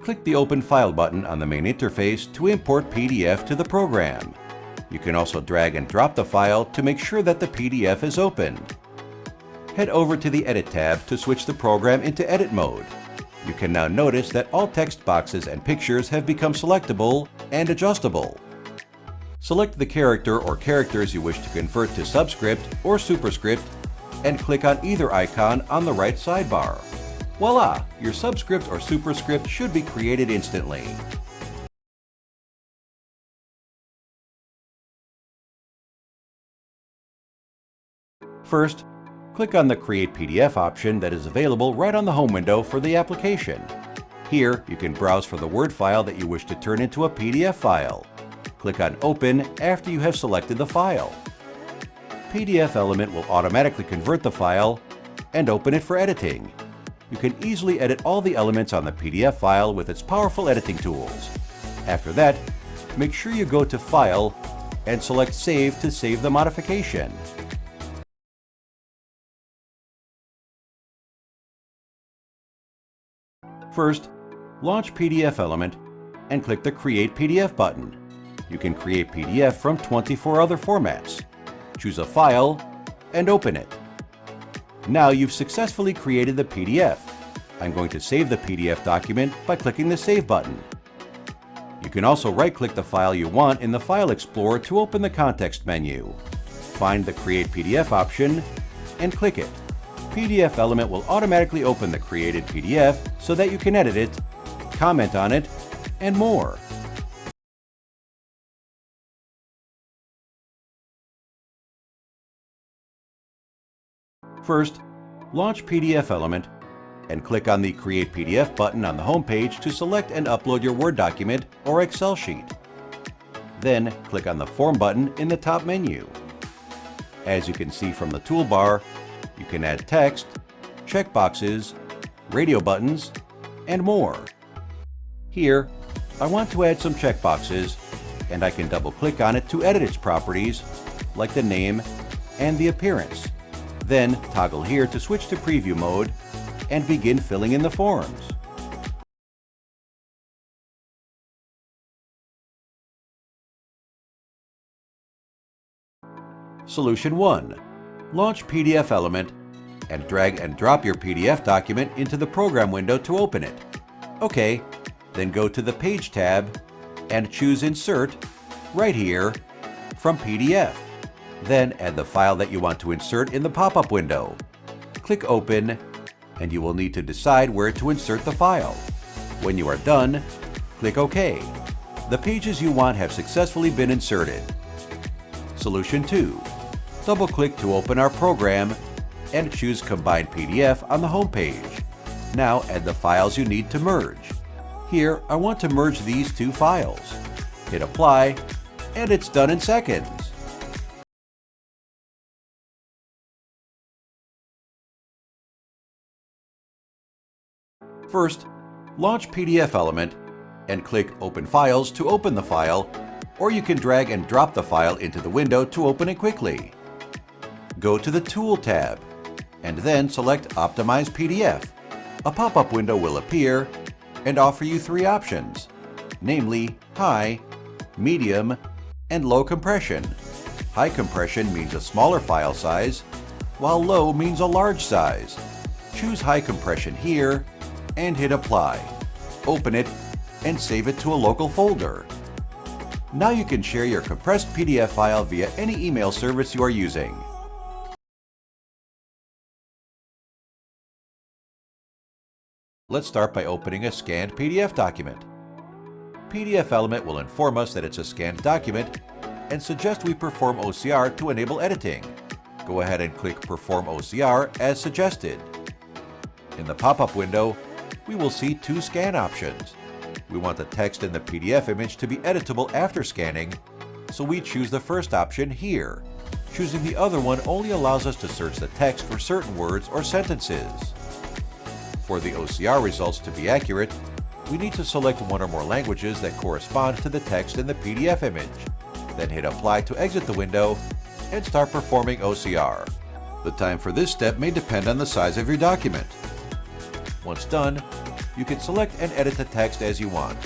click the Open File button on the main interface to import PDF to the program. You can also drag and drop the file to make sure that the PDF is opened. Head over to the Edit tab to switch the program into edit mode. You can now notice that all text boxes and pictures have become selectable and adjustable. Select the character or characters you wish to convert to Subscript or Superscript and click on either icon on the right sidebar. Voila! Your Subscript or Superscript should be created instantly. First, click on the Create PDF option that is available right on the home window for the application. Here, you can browse for the Word file that you wish to turn into a PDF file. Click on Open after you have selected the file. PDFelement will automatically convert the file and open it for editing. You can easily edit all the elements on the PDF file with its powerful editing tools. After that, make sure you go to File and select Save to save the modification. First, launch PDFelement and click the Create PDF button. You can create PDF from 24 other formats. Choose a file and open it. Now you've successfully created the PDF. I'm going to save the PDF document by clicking the Save button. You can also right-click the file you want in the File Explorer to open the context menu. Find the Create PDF option and click it. PDFelement will automatically open the created PDF so that you can edit it, comment on it, and more. First, launch PDFelement and click on the Create PDF button on the home page to select and upload your Word document or Excel sheet. Then, click on the Form button in the top menu. As you can see from the toolbar, you can add text, checkboxes, radio buttons, and more. Here, I want to add some checkboxes, and I can double-click on it to edit its properties, like the name and the appearance. Then, toggle here to switch to preview mode and begin filling in the forms. Solution 1. Launch PDFelement and drag and drop your PDF document into the program window to open it. OK, then go to the Page tab and choose Insert right here from PDF. Then add the file that you want to insert in the pop-up window. Click Open, and you will need to decide where to insert the file. When you are done, click OK. The pages you want have successfully been inserted. Solution 2. Double-click to open our program and choose Combine PDF on the home page. Now add the files you need to merge. Here, I want to merge these two files. Hit Apply, and it's done in seconds. First, launch PDFelement and click Open Files to open the file, or you can drag and drop the file into the window to open it quickly. Go to the Tool tab and then select Optimize PDF. A pop-up window will appear and offer you three options, namely high, medium, and low compression. High compression means a smaller file size, while low means a large size. Choose high compression here and hit Apply. Open it and save it to a local folder. Now you can share your compressed PDF file via any email service you are using. Let's start by opening a scanned PDF document. PDFelement will inform us that it's a scanned document and suggest we perform OCR to enable editing. Go ahead and click Perform OCR as suggested. In the pop-up window, we will see two scan options. We want the text in the PDF image to be editable after scanning, so we choose the first option here. Choosing the other one only allows us to search the text for certain words or sentences. For the OCR results to be accurate, we need to select one or more languages that correspond to the text in the PDF image. Then hit Apply to exit the window and start performing OCR. The time for this step may depend on the size of your document. Once done, You can select and edit the text as you want.